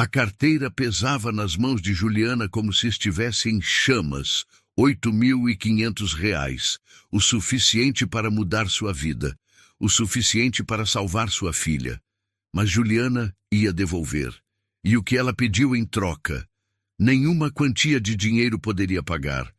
A carteira pesava nas mãos de Juliana como se estivesse em chamas. R$ 8.500, o suficiente para mudar sua vida, o suficiente para salvar sua filha. Mas Juliana ia devolver. E o que ela pediu em troca? Nenhuma quantia de dinheiro poderia pagar.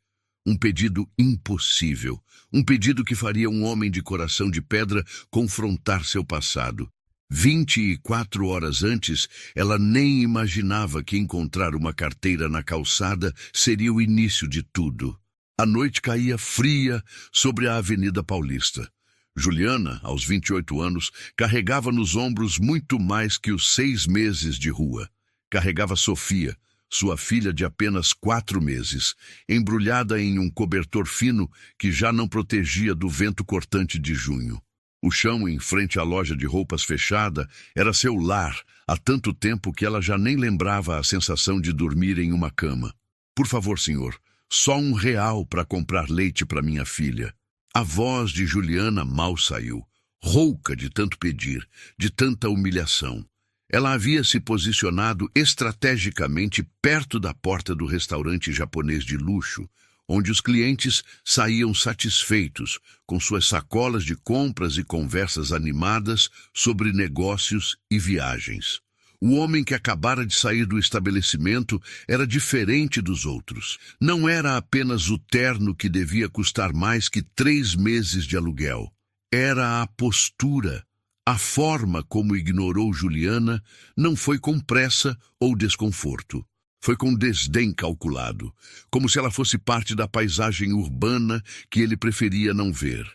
Um pedido impossível. Um pedido que faria um homem de coração de pedra confrontar seu passado. 24 horas antes, ela nem imaginava que encontrar uma carteira na calçada seria o início de tudo. A noite caía fria sobre a Avenida Paulista. Juliana, aos 28 anos, carregava nos ombros muito mais que os 6 meses de rua. Carregava Sofia, sua filha de apenas 4 meses, embrulhada em um cobertor fino que já não protegia do vento cortante de junho. O chão em frente à loja de roupas fechada era seu lar há tanto tempo que ela já nem lembrava a sensação de dormir em uma cama. Por favor, senhor, só R$ 1 para comprar leite para minha filha. A voz de Juliana mal saiu, rouca de tanto pedir, de tanta humilhação. Ela havia se posicionado estrategicamente perto da porta do restaurante japonês de luxo, onde os clientes saíam satisfeitos, com suas sacolas de compras e conversas animadas sobre negócios e viagens. O homem que acabara de sair do estabelecimento era diferente dos outros. Não era apenas o terno que devia custar mais que 3 meses de aluguel. Era a postura. A forma como ignorou Juliana não foi com pressa ou desconforto. Foi com desdém calculado, como se ela fosse parte da paisagem urbana que ele preferia não ver.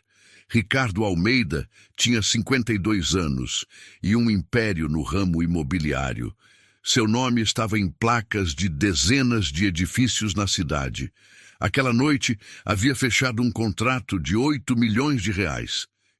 Ricardo Almeida tinha 52 anos e um império no ramo imobiliário. Seu nome estava em placas de dezenas de edifícios na cidade. Aquela noite havia fechado um contrato de R$ 8 milhões.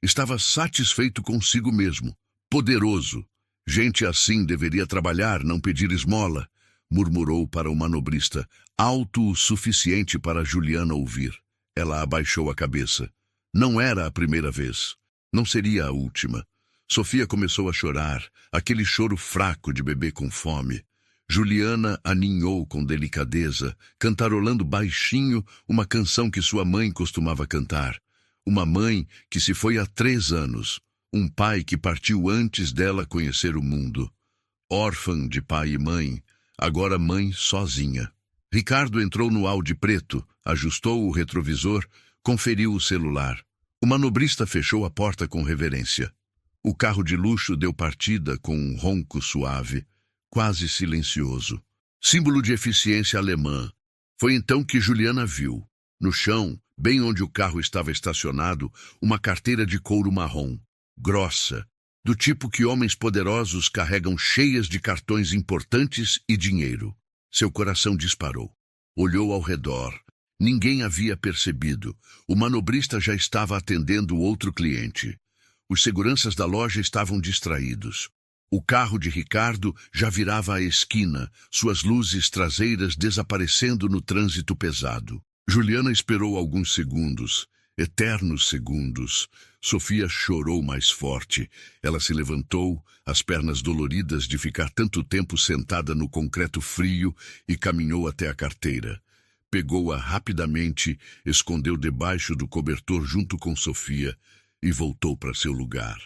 Estava satisfeito consigo mesmo, poderoso. Gente assim deveria trabalhar, não pedir esmola, murmurou para o manobrista, alto o suficiente para Juliana ouvir. Ela abaixou a cabeça. Não era a primeira vez. Não seria a última. Sofia começou a chorar, aquele choro fraco de bebê com fome. Juliana aninhou com delicadeza, cantarolando baixinho uma canção que sua mãe costumava cantar. Uma mãe que se foi há 3 anos. Um pai que partiu antes dela conhecer o mundo. Órfã de pai e mãe, agora mãe sozinha. Ricardo entrou no Audi preto, ajustou o retrovisor, conferiu o celular. O manobrista fechou a porta com reverência. O carro de luxo deu partida com um ronco suave, quase silencioso. Símbolo de eficiência alemã. Foi então que Juliana viu, no chão, bem onde o carro estava estacionado, uma carteira de couro marrom, grossa, do tipo que homens poderosos carregam cheias de cartões importantes e dinheiro. Seu coração disparou. Olhou ao redor. Ninguém havia percebido. O manobrista já estava atendendo outro cliente. Os seguranças da loja estavam distraídos. O carro de Ricardo já virava a esquina, suas luzes traseiras desaparecendo no trânsito pesado. Juliana esperou alguns segundos, eternos segundos. Sofia chorou mais forte. Ela se levantou, as pernas doloridas de ficar tanto tempo sentada no concreto frio, e caminhou até a carteira. Pegou-a rapidamente, escondeu debaixo do cobertor junto com Sofia e voltou para seu lugar.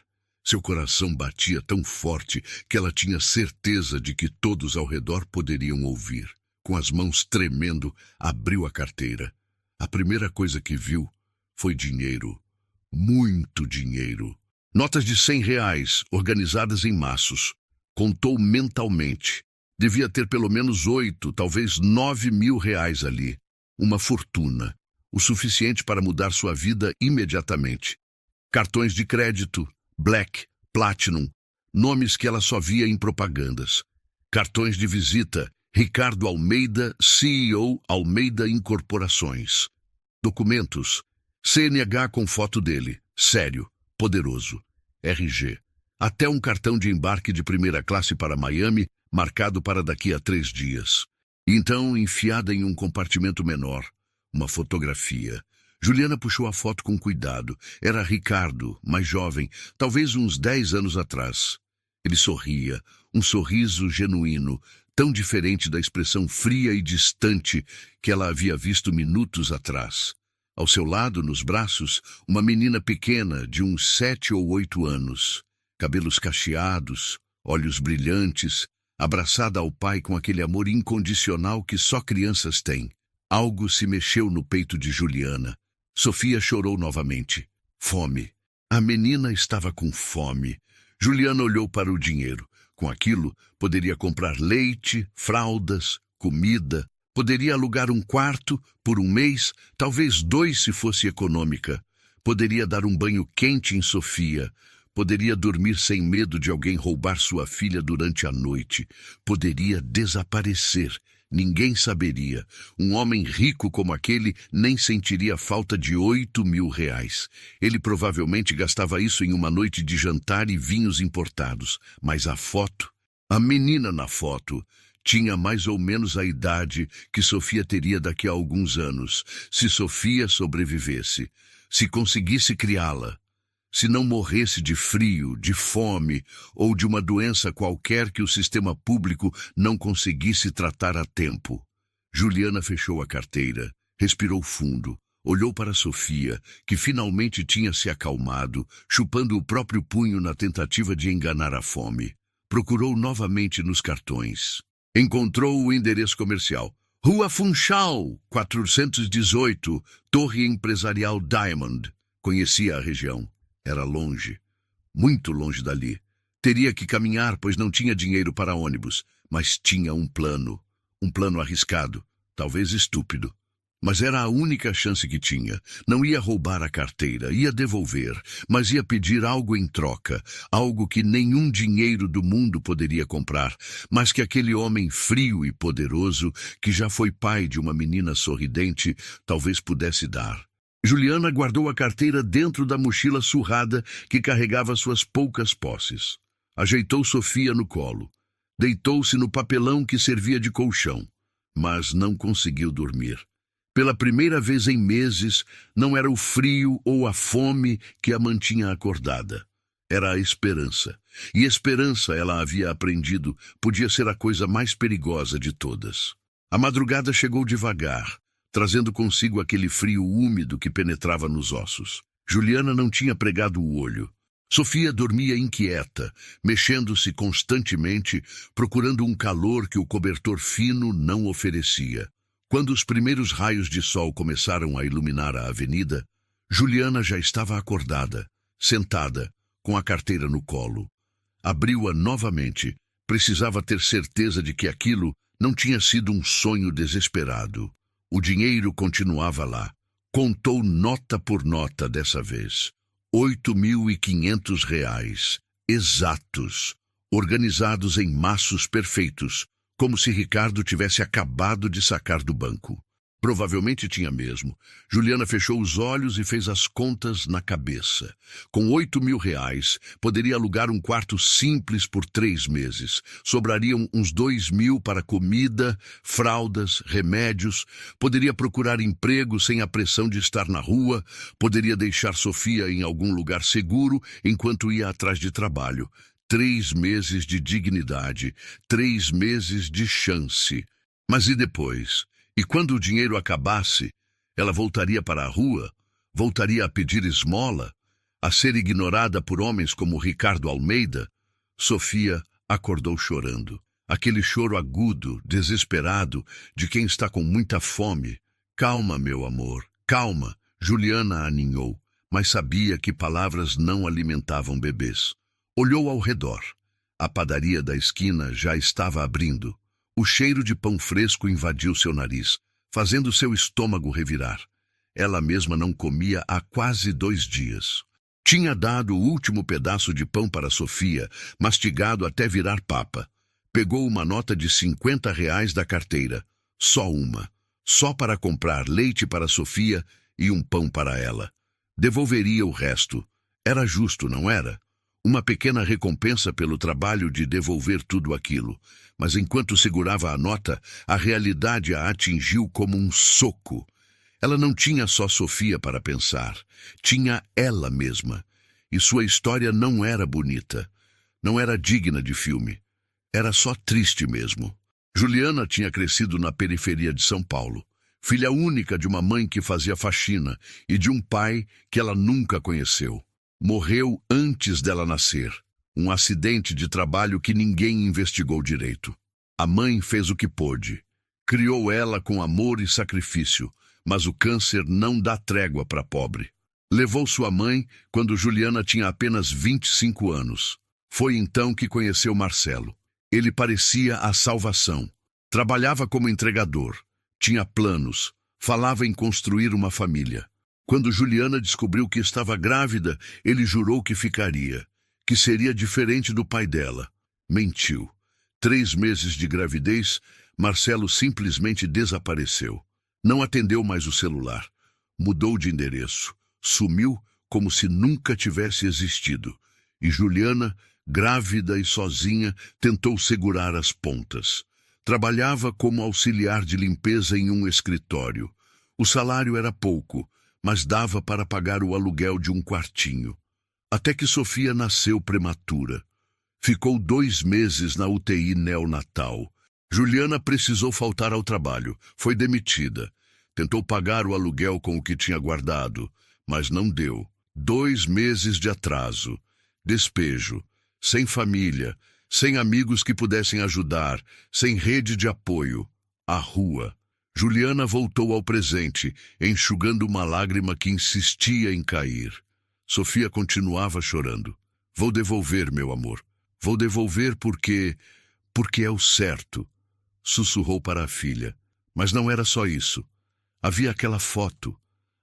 Seu coração batia tão forte que ela tinha certeza de que todos ao redor poderiam ouvir. Com as mãos tremendo, abriu a carteira. A primeira coisa que viu foi dinheiro. Muito dinheiro. Notas de R$ 100, organizadas em maços. Contou mentalmente. Devia ter pelo menos 8, talvez 9 mil reais ali. Uma fortuna. O suficiente para mudar sua vida imediatamente. Cartões de crédito, Black, Platinum, nomes que ela só via em propagandas. Cartões de visita, Ricardo Almeida, CEO Almeida Incorporações. Documentos, CNH com foto dele, sério, poderoso. RG. Até um cartão de embarque de primeira classe para Miami, marcado para daqui a 3 dias. Então, enfiada em um compartimento menor, uma fotografia. Juliana puxou a foto com cuidado. Era Ricardo, mais jovem, talvez uns 10 anos atrás. Ele sorria, um sorriso genuíno, tão diferente da expressão fria e distante que ela havia visto minutos atrás. Ao seu lado, nos braços, uma menina pequena de uns 7 ou 8 anos, cabelos cacheados, olhos brilhantes, abraçada ao pai com aquele amor incondicional que só crianças têm. Algo se mexeu no peito de Juliana. Sofia chorou novamente. Fome. A menina estava com fome. Juliana olhou para o dinheiro. Com aquilo, poderia comprar leite, fraldas, comida. Poderia alugar um quarto por um mês, talvez 2 se fosse econômica. Poderia dar um banho quente em Sofia. Poderia dormir sem medo de alguém roubar sua filha durante a noite. Poderia desaparecer. Ninguém saberia. Um homem rico como aquele nem sentiria falta de 8.000 reais. Ele provavelmente gastava isso em uma noite de jantar e vinhos importados. Mas a foto, a menina na foto, tinha mais ou menos a idade que Sofia teria daqui a alguns anos, se Sofia sobrevivesse, se conseguisse criá-la. Se não morresse de frio, de fome ou de uma doença qualquer que o sistema público não conseguisse tratar a tempo. Juliana fechou a carteira, respirou fundo, olhou para Sofia, que finalmente tinha se acalmado, chupando o próprio punho na tentativa de enganar a fome. Procurou novamente nos cartões. Encontrou o endereço comercial. Rua Funchal, 418, Torre Empresarial Diamond. Conhecia a região. Era longe, muito longe dali. Teria que caminhar, pois não tinha dinheiro para ônibus, mas tinha um plano arriscado, talvez estúpido. Mas era a única chance que tinha. Não ia roubar a carteira, ia devolver, mas ia pedir algo em troca, algo que nenhum dinheiro do mundo poderia comprar, mas que aquele homem frio e poderoso, que já foi pai de uma menina sorridente, talvez pudesse dar. Juliana guardou a carteira dentro da mochila surrada que carregava suas poucas posses. Ajeitou Sofia no colo. Deitou-se no papelão que servia de colchão, mas não conseguiu dormir. Pela primeira vez em meses, não era o frio ou a fome que a mantinha acordada. Era a esperança. E esperança, ela havia aprendido, podia ser a coisa mais perigosa de todas. A madrugada chegou devagar, trazendo consigo aquele frio úmido que penetrava nos ossos. Juliana não tinha pregado o olho. Sofia dormia inquieta, mexendo-se constantemente, procurando um calor que o cobertor fino não oferecia. Quando os primeiros raios de sol começaram a iluminar a avenida, Juliana já estava acordada, sentada, com a carteira no colo. Abriu-a novamente. Precisava ter certeza de que aquilo não tinha sido um sonho desesperado. O dinheiro continuava lá. Contou nota por nota dessa vez. 8.500 reais, exatos, organizados em maços perfeitos, como se Ricardo tivesse acabado de sacar do banco. Provavelmente tinha mesmo. Juliana fechou os olhos e fez as contas na cabeça. Com 8.000 reais, poderia alugar um quarto simples por 3 meses. Sobrariam uns 2.000 para comida, fraldas, remédios. Poderia procurar emprego sem a pressão de estar na rua. Poderia deixar Sofia em algum lugar seguro enquanto ia atrás de trabalho. 3 meses de dignidade, 3 meses de chance. Mas e depois? E quando o dinheiro acabasse, ela voltaria para a rua, voltaria a pedir esmola, a ser ignorada por homens como Ricardo Almeida? Sofia acordou chorando. Aquele choro agudo, desesperado, de quem está com muita fome. Calma, meu amor, calma. Juliana aninhou, mas sabia que palavras não alimentavam bebês. Olhou ao redor. A padaria da esquina já estava abrindo. O cheiro de pão fresco invadiu seu nariz, fazendo seu estômago revirar. Ela mesma não comia há quase 2 dias. Tinha dado o último pedaço de pão para Sofia, mastigado até virar papa. Pegou uma nota de 50 reais da carteira. Só uma. Só para comprar leite para Sofia e um pão para ela. Devolveria o resto. Era justo, não era? Uma pequena recompensa pelo trabalho de devolver tudo aquilo. Mas enquanto segurava a nota, a realidade a atingiu como um soco. Ela não tinha só Sofia para pensar. Tinha ela mesma. E sua história não era bonita. Não era digna de filme. Era só triste mesmo. Juliana tinha crescido na periferia de São Paulo, filha única de uma mãe que fazia faxina e de um pai que ela nunca conheceu. Morreu antes dela nascer. Um acidente de trabalho que ninguém investigou direito. A mãe fez o que pôde. Criou ela com amor e sacrifício, mas o câncer não dá trégua para pobre. Levou sua mãe quando Juliana tinha apenas 25 anos. Foi então que conheceu Marcelo. Ele parecia a salvação. Trabalhava como entregador, tinha planos, falava em construir uma família. Quando Juliana descobriu que estava grávida, ele jurou que ficaria, que seria diferente do pai dela. Mentiu. 3 meses de gravidez, Marcelo simplesmente desapareceu. Não atendeu mais o celular. Mudou de endereço. Sumiu como se nunca tivesse existido. E Juliana, grávida e sozinha, tentou segurar as pontas. Trabalhava como auxiliar de limpeza em um escritório. O salário era pouco, mas dava para pagar o aluguel de um quartinho. Até que Sofia nasceu prematura. Ficou 2 meses na UTI neonatal. Juliana precisou faltar ao trabalho. Foi demitida. Tentou pagar o aluguel com o que tinha guardado, mas não deu. 2 meses de atraso. Despejo. Sem família. Sem amigos que pudessem ajudar. Sem rede de apoio. A rua. Juliana voltou ao presente, enxugando uma lágrima que insistia em cair. Sofia continuava chorando. Vou devolver, meu amor. Vou devolver porque é o certo. Sussurrou para a filha. Mas não era só isso. Havia aquela foto.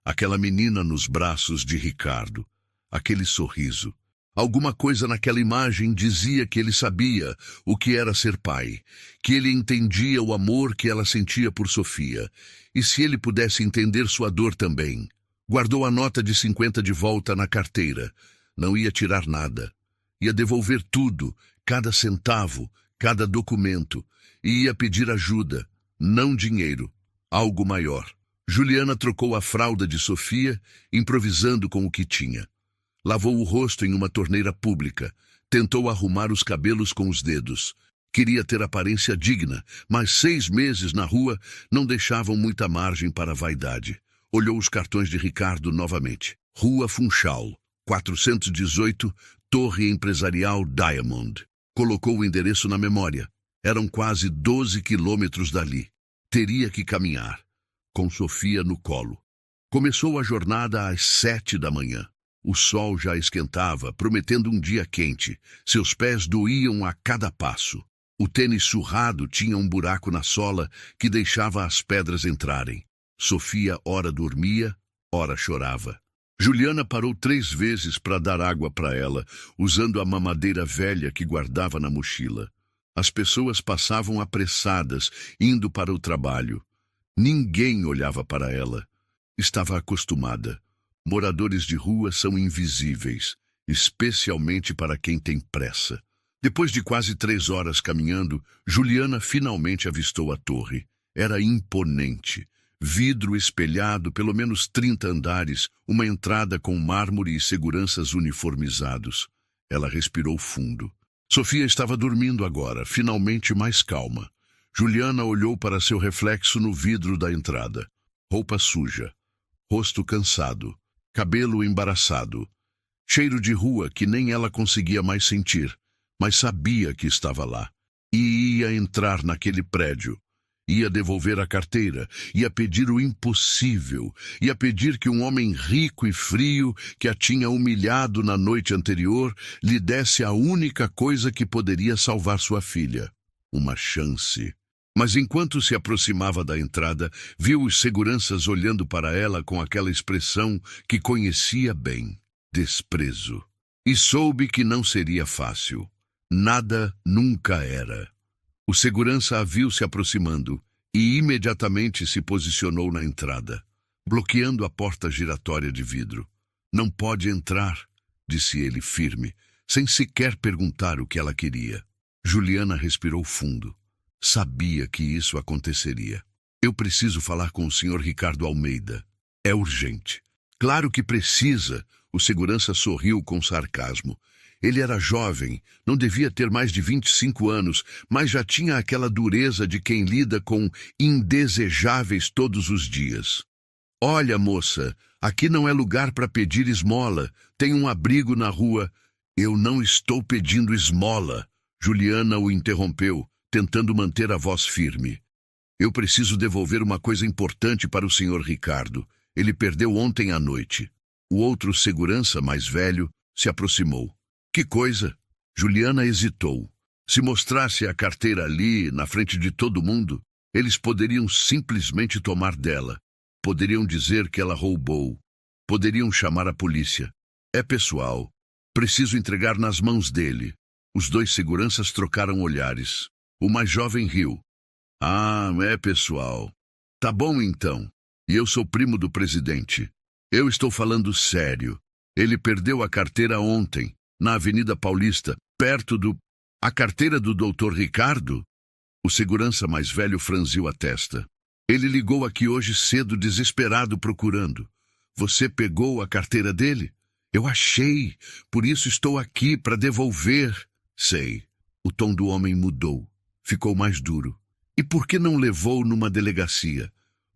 Aquela menina nos braços de Ricardo. Aquele sorriso. Alguma coisa naquela imagem dizia que ele sabia o que era ser pai, que ele entendia o amor que ela sentia por Sofia, e se ele pudesse entender sua dor também. Guardou a nota de 50 de volta na carteira. Não ia tirar nada. Ia devolver tudo, cada centavo, cada documento, e ia pedir ajuda, não dinheiro, algo maior. Juliana trocou a fralda de Sofia, improvisando com o que tinha. Lavou o rosto em uma torneira pública. Tentou arrumar os cabelos com os dedos. Queria ter aparência digna, mas 6 meses na rua não deixavam muita margem para a vaidade. Olhou os cartões de Ricardo novamente. Rua Funchal, 418, Torre Empresarial Diamond. Colocou o endereço na memória. Eram quase 12 quilômetros dali. Teria que caminhar, com Sofia no colo. Começou a jornada às 7 da manhã. O sol já esquentava, prometendo um dia quente. Seus pés doíam a cada passo. O tênis surrado tinha um buraco na sola que deixava as pedras entrarem. Sofia ora dormia, ora chorava. Juliana parou 3 vezes para dar água para ela, usando a mamadeira velha que guardava na mochila. As pessoas passavam apressadas, indo para o trabalho. Ninguém olhava para ela. Estava acostumada. Moradores de rua são invisíveis, especialmente para quem tem pressa. Depois de quase 3 horas caminhando, Juliana finalmente avistou a torre. Era imponente. Vidro espelhado, pelo menos 30 andares, uma entrada com mármore e seguranças uniformizados. Ela respirou fundo. Sofia estava dormindo agora, finalmente mais calma. Juliana olhou para seu reflexo no vidro da entrada. Roupa suja, rosto cansado, cabelo embaraçado, cheiro de rua que nem ela conseguia mais sentir, mas sabia que estava lá. E ia entrar naquele prédio. Ia devolver a carteira, ia pedir o impossível, ia pedir que um homem rico e frio, que a tinha humilhado na noite anterior, lhe desse a única coisa que poderia salvar sua filha. Uma chance. Mas enquanto se aproximava da entrada, viu os seguranças olhando para ela com aquela expressão que conhecia bem, desprezo. E soube que não seria fácil. Nada nunca era. O segurança a viu se aproximando e imediatamente se posicionou na entrada, bloqueando a porta giratória de vidro. Não pode entrar, disse ele firme, sem sequer perguntar o que ela queria. Juliana respirou fundo. Sabia que isso aconteceria. Eu preciso falar com o Sr. Ricardo Almeida. É urgente. Claro que precisa, o segurança sorriu com sarcasmo. Ele era jovem, não devia ter mais de 25 anos, mas já tinha aquela dureza de quem lida com indesejáveis todos os dias. Olha, moça, aqui não é lugar para pedir esmola. Tem um abrigo na rua. Eu não estou pedindo esmola. Juliana o interrompeu, tentando manter a voz firme. Eu preciso devolver uma coisa importante para o senhor Ricardo. Ele perdeu ontem à noite. O outro segurança, mais velho, se aproximou. Que coisa? Juliana hesitou. Se mostrasse a carteira ali, na frente de todo mundo, eles poderiam simplesmente tomar dela. Poderiam dizer que ela roubou. Poderiam chamar a polícia. É pessoal. Preciso entregar nas mãos dele. Os dois seguranças trocaram olhares. O mais jovem riu. Ah, é pessoal. Tá bom então. E eu sou primo do presidente. Eu estou falando sério. Ele perdeu a carteira ontem, na Avenida Paulista, perto do... A carteira do Dr. Ricardo? O segurança mais velho franziu a testa. Ele ligou aqui hoje cedo, desesperado, procurando. Você pegou a carteira dele? Eu achei, por isso estou aqui para devolver. Sei. O tom do homem mudou. Ficou mais duro. E por que não levou numa delegacia?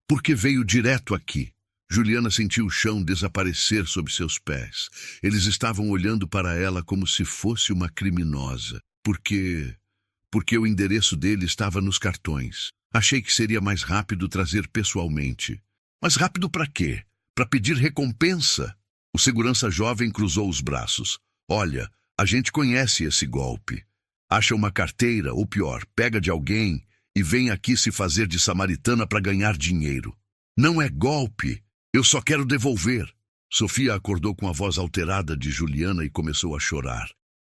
Por que veio direto aqui? Juliana sentiu o chão desaparecer sob seus pés. Eles estavam olhando para ela como se fosse uma criminosa. Porque o endereço dele estava nos cartões. Achei que seria mais rápido trazer pessoalmente. Mas rápido para quê? Para pedir recompensa? O segurança jovem cruzou os braços. Olha, a gente conhece esse golpe. Acha uma carteira, ou pior, pega de alguém e vem aqui se fazer de samaritana para ganhar dinheiro. Não é golpe. Eu só quero devolver. Sofia acordou com a voz alterada de Juliana e começou a chorar.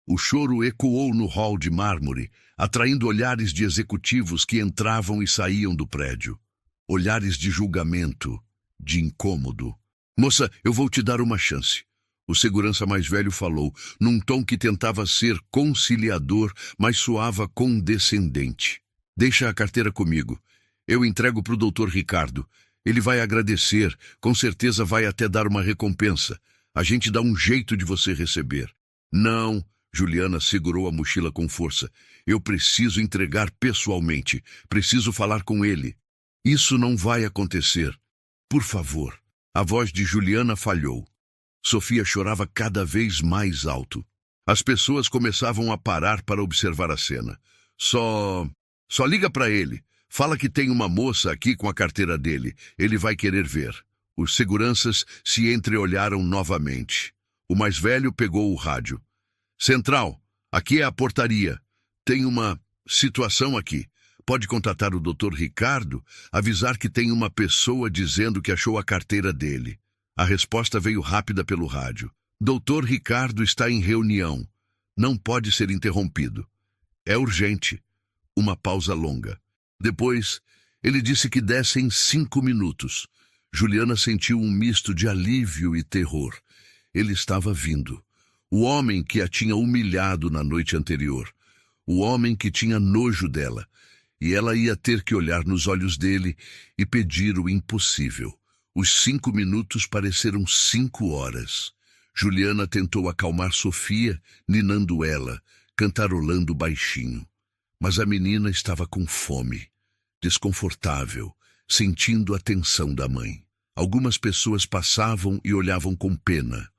O choro ecoou no hall de mármore, atraindo olhares de executivos que entravam e saíam do prédio. Olhares de julgamento, de incômodo. Moça, eu vou te dar uma chance. O segurança mais velho falou, num tom que tentava ser conciliador, mas soava condescendente. Deixa a carteira comigo. Eu entrego para o Dr. Ricardo. Ele vai agradecer, com certeza vai até dar uma recompensa. A gente dá um jeito de você receber. Não, Juliana segurou a mochila com força. Eu preciso entregar pessoalmente. Preciso falar com ele. Isso não vai acontecer. Por favor. A voz de Juliana falhou. Sofia chorava cada vez mais alto. As pessoas começavam a parar para observar a cena. Só liga para ele. Fala que tem uma moça aqui com a carteira dele. Ele vai querer ver. Os seguranças se entreolharam novamente. O mais velho pegou o rádio. Central, aqui é a portaria. Tem uma situação aqui. Pode contatar o Dr. Ricardo, avisar que tem uma pessoa dizendo que achou a carteira dele. A resposta veio rápida pelo rádio. Dr. Ricardo está em reunião. Não pode ser interrompido. É urgente. Uma pausa longa. Depois, ele disse que dessem 5 minutos. Juliana sentiu um misto de alívio e terror. Ele estava vindo. O homem que a tinha humilhado na noite anterior. O homem que tinha nojo dela. E ela ia ter que olhar nos olhos dele e pedir o impossível. Os 5 minutos pareceram 5 horas. Juliana tentou acalmar Sofia, ninando ela, cantarolando baixinho. Mas a menina estava com fome, desconfortável, sentindo a tensão da mãe. Algumas pessoas passavam e olhavam com pena,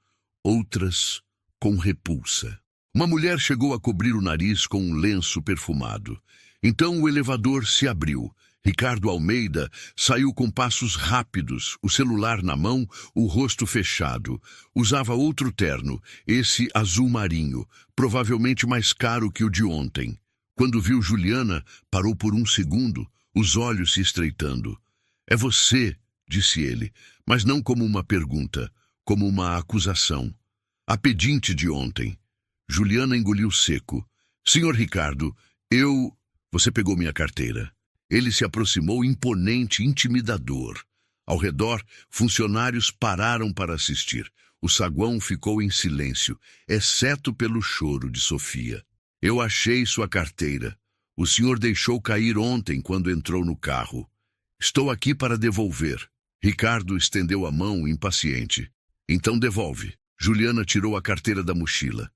outras com repulsa. Uma mulher chegou a cobrir o nariz com um lenço perfumado. Então o elevador se abriu. Ricardo Almeida saiu com passos rápidos, o celular na mão, o rosto fechado. Usava outro terno, esse azul marinho, provavelmente mais caro que o de ontem. Quando viu Juliana, parou por um segundo, os olhos se estreitando. É você, disse ele, mas não como uma pergunta, como uma acusação. A pedinte de ontem. Juliana engoliu seco. Senhor Ricardo, Você pegou minha carteira. Ele se aproximou imponente, intimidador. Ao redor, funcionários pararam para assistir. O saguão ficou em silêncio, exceto pelo choro de Sofia. Eu achei sua carteira. O senhor deixou cair ontem quando entrou no carro. Estou aqui para devolver. Ricardo estendeu a mão, impaciente. Então devolve. Juliana tirou a carteira da mochila.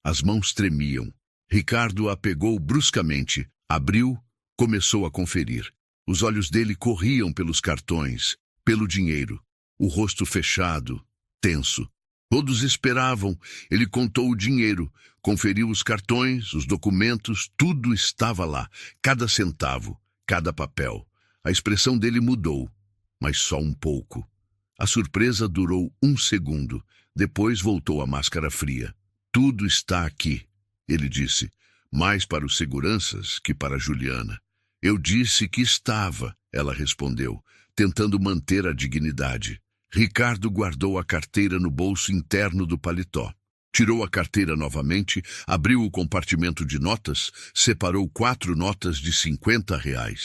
As mãos tremiam. Ricardo a pegou bruscamente, abriu, começou a conferir. Os olhos dele corriam pelos cartões, pelo dinheiro. O rosto fechado, tenso. Todos esperavam. Ele contou o dinheiro, conferiu os cartões, os documentos, tudo estava lá. Cada centavo, cada papel. A expressão dele mudou, mas só um pouco. A surpresa durou 1 segundo. Depois voltou a máscara fria. Tudo está aqui, ele disse, mais para os seguranças que para Juliana. Eu disse que estava, ela respondeu, tentando manter a dignidade. Ricardo guardou a carteira no bolso interno do paletó. Tirou a carteira novamente, abriu o compartimento de notas, separou 4 notas de R$ 50, R$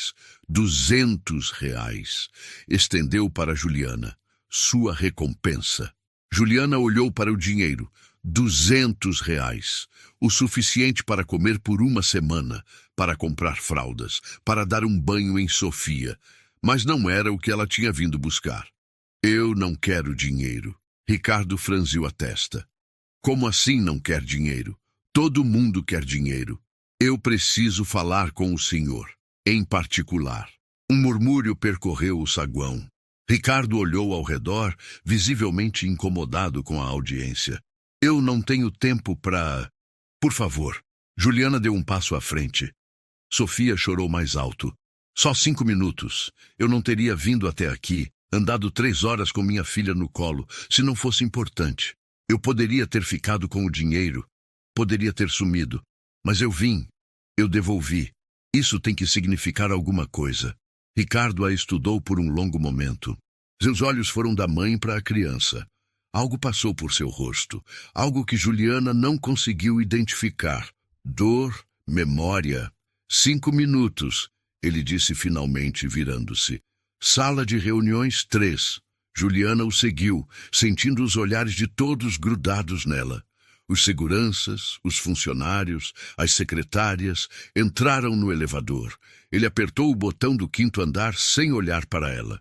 200. Estendeu para Juliana. Sua recompensa. Juliana olhou para o dinheiro. R$ 200. O suficiente para comer por 1 semana, para comprar fraldas, para dar um banho em Sofia. Mas não era o que ela tinha vindo buscar. Eu não quero dinheiro. Ricardo franziu a testa. Como assim não quer dinheiro? Todo mundo quer dinheiro. Eu preciso falar com o senhor, em particular. Um murmúrio percorreu o saguão. Ricardo olhou ao redor, visivelmente incomodado com a audiência. Eu não tenho tempo para... Por favor. Juliana deu um passo à frente. Sofia chorou mais alto. Só 5 minutos. Eu não teria vindo até aqui, andado 3 horas com minha filha no colo, se não fosse importante. Eu poderia ter ficado com o dinheiro, poderia ter sumido, mas eu vim, eu devolvi. Isso tem que significar alguma coisa. Ricardo a estudou por um longo momento. Seus olhos foram da mãe para a criança. Algo passou por seu rosto, algo que Juliana não conseguiu identificar. Dor, memória. 5 minutos, ele disse finalmente, virando-se. Sala de reuniões 3. Juliana o seguiu, sentindo os olhares de todos grudados nela. Os seguranças, os funcionários, as secretárias entraram no elevador. Ele apertou o botão do 5º andar sem olhar para ela.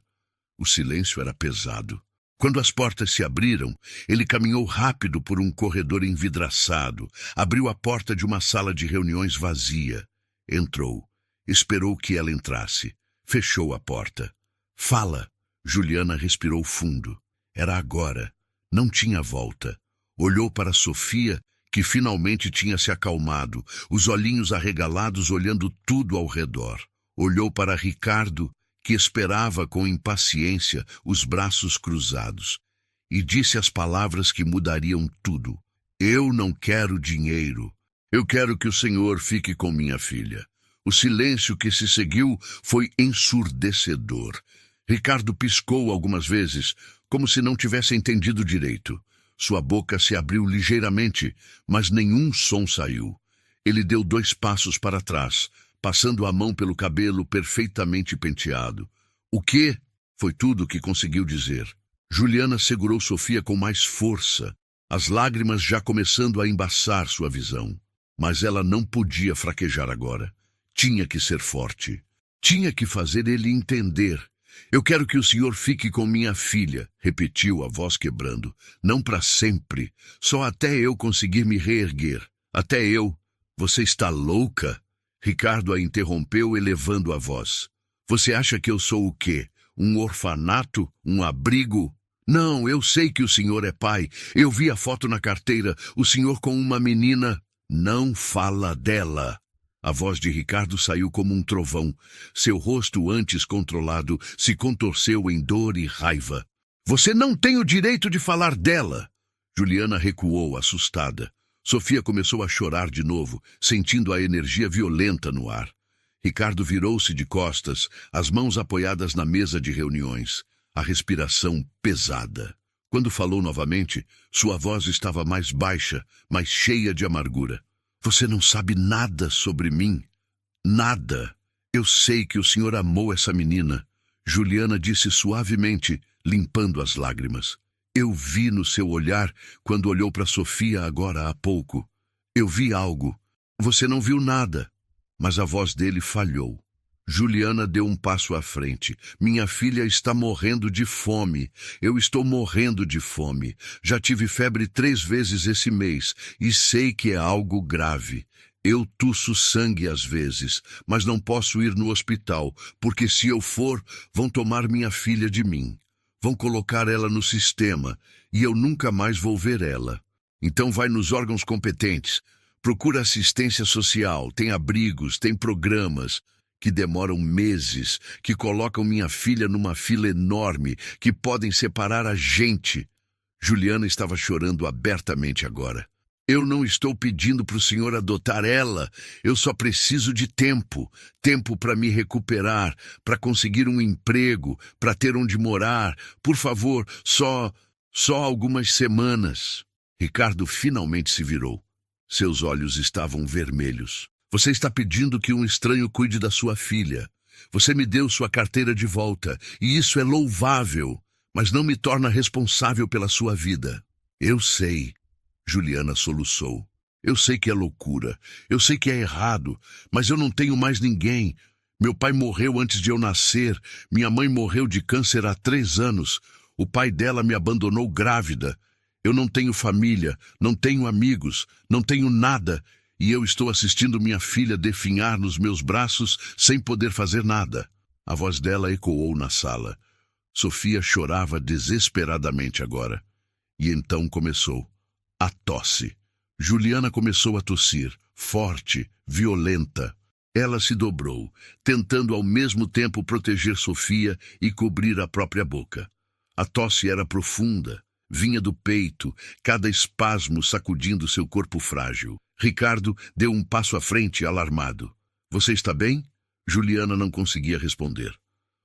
O silêncio era pesado. Quando as portas se abriram, ele caminhou rápido por um corredor envidraçado, abriu a porta de uma sala de reuniões vazia. Entrou. Esperou que ela entrasse. Fechou a porta. Fala! Juliana respirou fundo. Era agora. Não tinha volta. Olhou para Sofia, que finalmente tinha se acalmado, os olhinhos arregalados olhando tudo ao redor. Olhou para Ricardo, que esperava com impaciência, os braços cruzados, e disse as palavras que mudariam tudo. Eu não quero dinheiro. Eu quero que o senhor fique com minha filha. O silêncio que se seguiu foi ensurdecedor. Ricardo piscou algumas vezes, como se não tivesse entendido direito. Sua boca se abriu ligeiramente, mas nenhum som saiu. Ele deu 2 passos para trás, passando a mão pelo cabelo perfeitamente penteado. O quê? Foi tudo o que conseguiu dizer. Juliana segurou Sofia com mais força, as lágrimas já começando a embaçar sua visão. Mas ela não podia fraquejar agora. Tinha que ser forte. Tinha que fazer ele entender. Eu quero que o senhor fique com minha filha, repetiu a voz quebrando. Não para sempre, só até eu conseguir me reerguer. Até eu. Você está louca? Ricardo a interrompeu, elevando a voz. Você acha que eu sou o quê? Um orfanato? Um abrigo? Não, eu sei que o senhor é pai. Eu vi a foto na carteira. O senhor com uma menina. Não fala dela. A voz de Ricardo saiu como um trovão. Seu rosto, antes controlado, se contorceu em dor e raiva. Você não tem o direito de falar dela! Juliana recuou, assustada. Sofia começou a chorar de novo, sentindo a energia violenta no ar. Ricardo virou-se de costas, as mãos apoiadas na mesa de reuniões, a respiração pesada. Quando falou novamente, sua voz estava mais baixa, mais cheia de amargura. Você não sabe nada sobre mim. Nada. Eu sei que o senhor amou essa menina. Juliana disse suavemente, limpando as lágrimas. Eu vi no seu olhar quando olhou para Sofia agora há pouco. Eu vi algo. Você não viu nada. Mas a voz dele falhou. Juliana deu um passo à frente. Minha filha está morrendo de fome. Eu estou morrendo de fome. Já tive febre 3 vezes esse mês e sei que é algo grave. Eu tuço sangue às vezes, mas não posso ir no hospital, porque se eu for, vão tomar minha filha de mim. Vão colocar ela no sistema e eu nunca mais vou ver ela. Então vai nos órgãos competentes. Procura assistência social, tem abrigos, tem programas que demoram meses, que colocam minha filha numa fila enorme, que podem separar a gente. Juliana estava chorando abertamente agora. Eu não estou pedindo para o senhor adotar ela, eu só preciso de tempo. Tempo para me recuperar, para conseguir um emprego, para ter onde morar. Por favor, só algumas semanas. Ricardo finalmente se virou. Seus olhos estavam vermelhos. Você está pedindo que um estranho cuide da sua filha. Você me deu sua carteira de volta, e isso é louvável, mas não me torna responsável pela sua vida. Eu sei, Juliana soluçou. Eu sei que é loucura, eu sei que é errado, mas eu não tenho mais ninguém. Meu pai morreu antes de eu nascer, minha mãe morreu de câncer há 3 anos. O pai dela me abandonou grávida. Eu não tenho família, não tenho amigos, não tenho nada. E eu estou assistindo minha filha definhar nos meus braços sem poder fazer nada. A voz dela ecoou na sala. Sofia chorava desesperadamente agora. E então começou a tosse. Juliana começou a tossir, forte, violenta. Ela se dobrou, tentando ao mesmo tempo proteger Sofia e cobrir a própria boca. A tosse era profunda, vinha do peito, cada espasmo sacudindo seu corpo frágil. Ricardo deu um passo à frente, alarmado. Você está bem? Juliana não conseguia responder.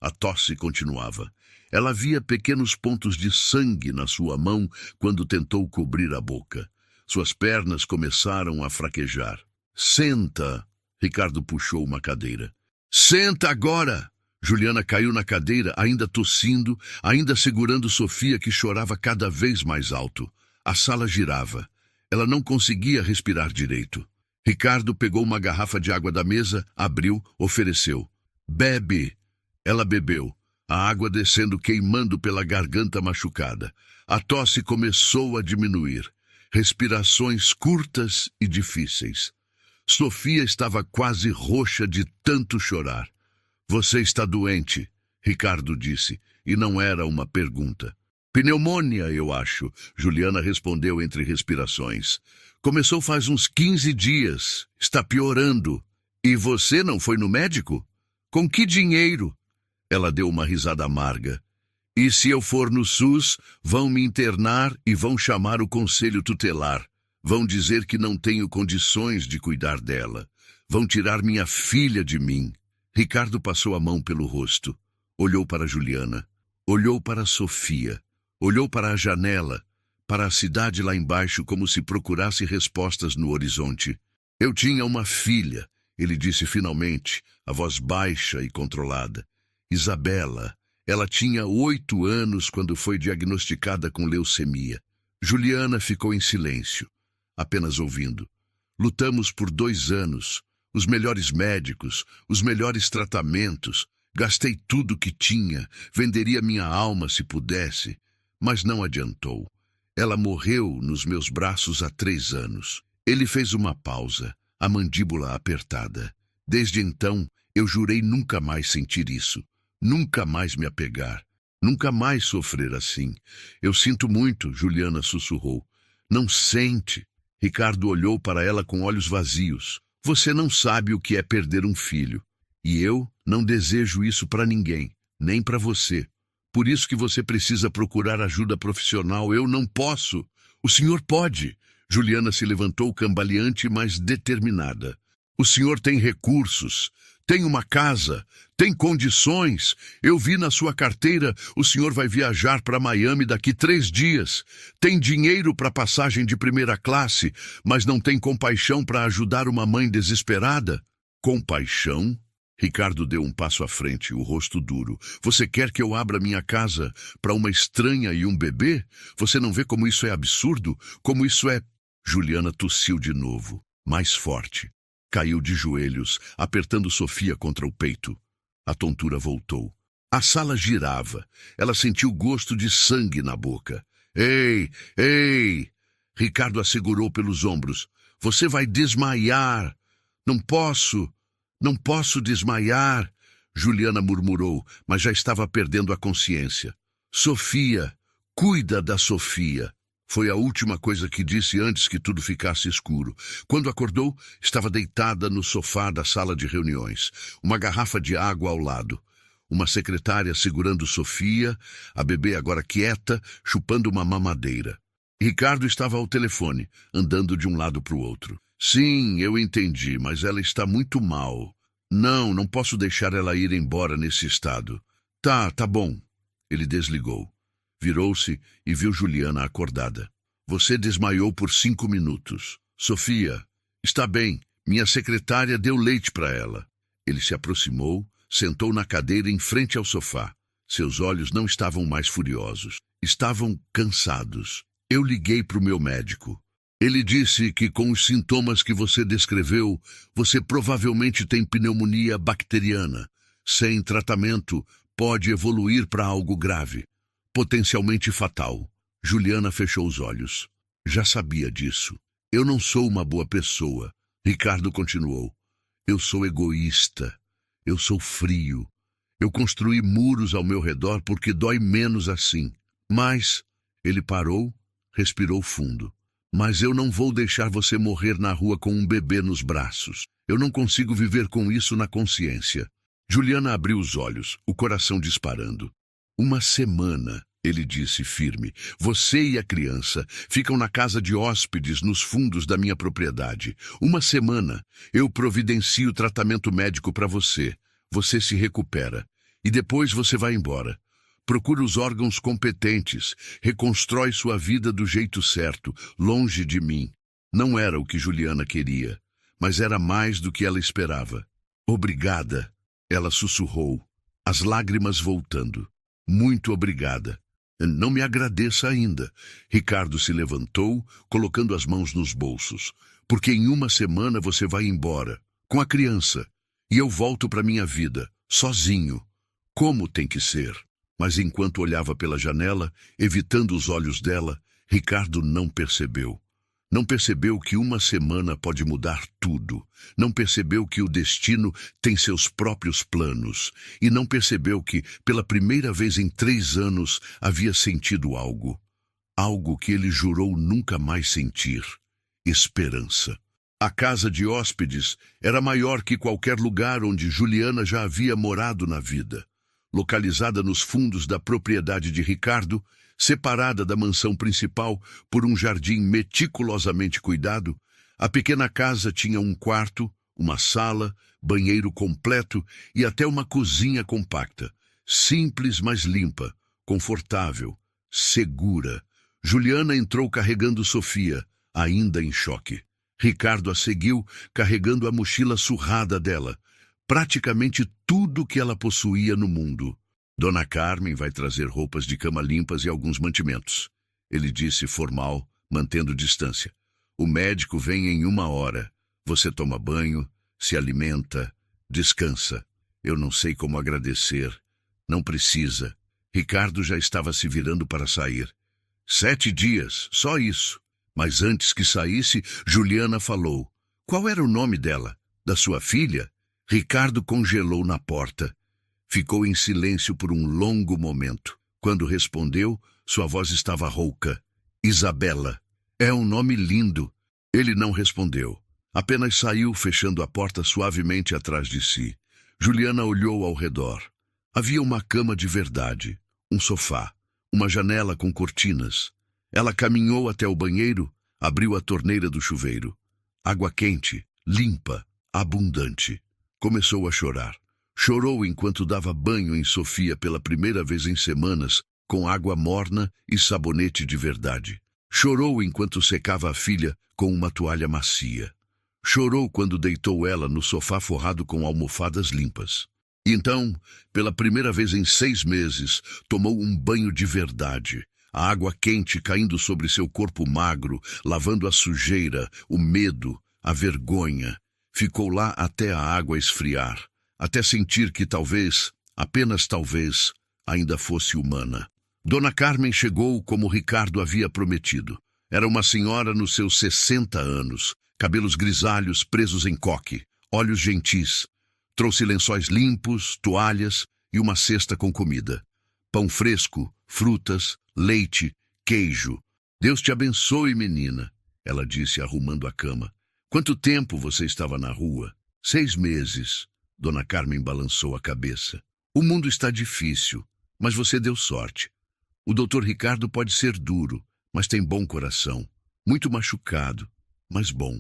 A tosse continuava. Ela via pequenos pontos de sangue na sua mão quando tentou cobrir a boca. Suas pernas começaram a fraquejar. Senta! Ricardo puxou uma cadeira. Senta agora! Juliana caiu na cadeira, ainda tossindo, ainda segurando Sofia, que chorava cada vez mais alto. A sala girava. Ela não conseguia respirar direito. Ricardo pegou uma garrafa de água da mesa, abriu, ofereceu. Bebe! Ela bebeu, a água descendo queimando pela garganta machucada. A tosse começou a diminuir. Respirações curtas e difíceis. Sofia estava quase roxa de tanto chorar. Você está doente, Ricardo disse, e não era uma pergunta. Pneumonia, eu acho, Juliana respondeu entre respirações. Começou faz uns 15 dias. Está piorando. E você não foi no médico? Com que dinheiro? Ela deu uma risada amarga. E se eu for no SUS, vão me internar e vão chamar o conselho tutelar. Vão dizer que não tenho condições de cuidar dela. Vão tirar minha filha de mim. Ricardo passou a mão pelo rosto. Olhou para Juliana. Olhou para Sofia. Olhou para a janela, para a cidade lá embaixo, como se procurasse respostas no horizonte. Eu tinha uma filha, ele disse finalmente, a voz baixa e controlada. Isabela. Ela tinha 8 anos quando foi diagnosticada com leucemia. Juliana ficou em silêncio, apenas ouvindo. Lutamos por 2 anos, os melhores médicos, os melhores tratamentos. Gastei tudo que tinha, venderia minha alma se pudesse. Mas não adiantou. Ela morreu nos meus braços há 3 anos. Ele fez uma pausa, a mandíbula apertada. Desde então, eu jurei nunca mais sentir isso. Nunca mais me apegar. Nunca mais sofrer assim. Eu sinto muito, Juliana sussurrou. Não sente. Ricardo olhou para ela com olhos vazios. Você não sabe o que é perder um filho. E eu não desejo isso para ninguém, nem para você. Por isso que você precisa procurar ajuda profissional. Eu não posso. O senhor pode. Juliana se levantou cambaleante, mas determinada. O senhor tem recursos, tem uma casa, tem condições. Eu vi na sua carteira, o senhor vai viajar para Miami daqui 3 dias. Tem dinheiro para passagem de 1ª classe, mas não tem compaixão para ajudar uma mãe desesperada? Compaixão? Ricardo deu um passo à frente, o rosto duro. Você quer que eu abra minha casa para uma estranha e um bebê? Você não vê como isso é absurdo? Como isso é... Juliana tossiu de novo, mais forte. Caiu de joelhos, apertando Sofia contra o peito. A tontura voltou. A sala girava. Ela sentiu gosto de sangue na boca. Ei, ei! Ricardo a segurou pelos ombros. Você vai desmaiar. Não posso desmaiar. Juliana murmurou, mas já estava perdendo a consciência. Sofia, cuida da Sofia. Foi a última coisa que disse antes que tudo ficasse escuro. Quando acordou, estava deitada no sofá da sala de reuniões, uma garrafa de água ao lado. Uma secretária segurando Sofia, a bebê agora quieta, chupando uma mamadeira. Ricardo estava ao telefone, andando de um lado para o outro. Sim, eu entendi, mas ela está muito mal. Não posso deixar ela ir embora nesse estado. Tá bom. Ele desligou. Virou-se e viu Juliana acordada. Você desmaiou por 5 minutos. Sofia, está bem. Minha secretária deu leite para ela. Ele se aproximou, sentou na cadeira em frente ao sofá. Seus olhos não estavam mais furiosos. Estavam cansados. Eu liguei para o meu médico. Ele disse que com os sintomas que você descreveu, você provavelmente tem pneumonia bacteriana. Sem tratamento, pode evoluir para algo grave, potencialmente fatal. Juliana fechou os olhos. Já sabia disso. Eu não sou uma boa pessoa. Ricardo continuou. Eu sou egoísta. Eu sou frio. Eu construí muros ao meu redor porque dói menos assim. Mas ele parou, respirou fundo. Mas eu não vou deixar você morrer na rua com um bebê nos braços. Eu não consigo viver com isso na consciência. Juliana abriu os olhos, o coração disparando. 1 semana, ele disse firme. Você e a criança ficam na casa de hóspedes nos fundos da minha propriedade. 1 semana, eu providencio tratamento médico para você. Você se recupera. E depois você vai embora. Procura os órgãos competentes, reconstrói sua vida do jeito certo, longe de mim. Não era o que Juliana queria, mas era mais do que ela esperava. Obrigada, ela sussurrou, as lágrimas voltando. Muito obrigada. Não me agradeça ainda. Ricardo se levantou, colocando as mãos nos bolsos. Porque em 1 semana você vai embora, com a criança, e eu volto para minha vida, sozinho. Como tem que ser? Mas enquanto olhava pela janela, evitando os olhos dela, Ricardo não percebeu. Não percebeu que 1 semana pode mudar tudo. Não percebeu que o destino tem seus próprios planos. E não percebeu que, pela primeira vez em 3 anos, havia sentido algo. Algo que ele jurou nunca mais sentir. Esperança. A casa de hóspedes era maior que qualquer lugar onde Juliana já havia morado na vida. Localizada nos fundos da propriedade de Ricardo, separada da mansão principal por um jardim meticulosamente cuidado, a pequena casa tinha um quarto, uma sala, banheiro completo e até uma cozinha compacta. Simples, mas limpa, confortável, segura. Juliana entrou carregando Sofia, ainda em choque. Ricardo a seguiu, carregando a mochila surrada dela. Praticamente tudo que ela possuía no mundo. Dona Carmen vai trazer roupas de cama limpas e alguns mantimentos. Ele disse formal, mantendo distância. O médico vem em 1 hora. Você toma banho, se alimenta, descansa. Eu não sei como agradecer. Não precisa. Ricardo já estava se virando para sair. 7 dias, só isso. Mas antes que saísse, Juliana falou. Qual era o nome dela? Da sua filha? Ricardo congelou na porta. Ficou em silêncio por um longo momento. Quando respondeu, sua voz estava rouca. Isabela. É um nome lindo. Ele não respondeu. Apenas saiu, fechando a porta suavemente atrás de si. Juliana olhou ao redor. Havia uma cama de verdade, um sofá, uma janela com cortinas. Ela caminhou até o banheiro, abriu a torneira do chuveiro. Água quente, limpa, abundante. Começou a chorar. Chorou enquanto dava banho em Sofia pela primeira vez em semanas, com água morna e sabonete de verdade. Chorou enquanto secava a filha com uma toalha macia. Chorou quando deitou ela no sofá forrado com almofadas limpas. E então, pela primeira vez em 6 meses, tomou um banho de verdade. A água quente caindo sobre seu corpo magro, lavando a sujeira, o medo, a vergonha. Ficou lá até a água esfriar. até sentir que talvez, apenas talvez, ainda fosse humana. Dona Carmen chegou como Ricardo havia prometido. Era uma senhora nos seus 60 anos, cabelos grisalhos presos em coque, olhos gentis. Trouxe lençóis limpos, toalhas e uma cesta com comida. Pão fresco, frutas, leite, queijo. Deus te abençoe, menina, ela disse, arrumando a cama. Quanto tempo você estava na rua? 6 meses. Dona Carmen balançou a cabeça. O mundo está difícil, mas você deu sorte. O doutor Ricardo pode ser duro, mas tem bom coração. Muito machucado, mas bom.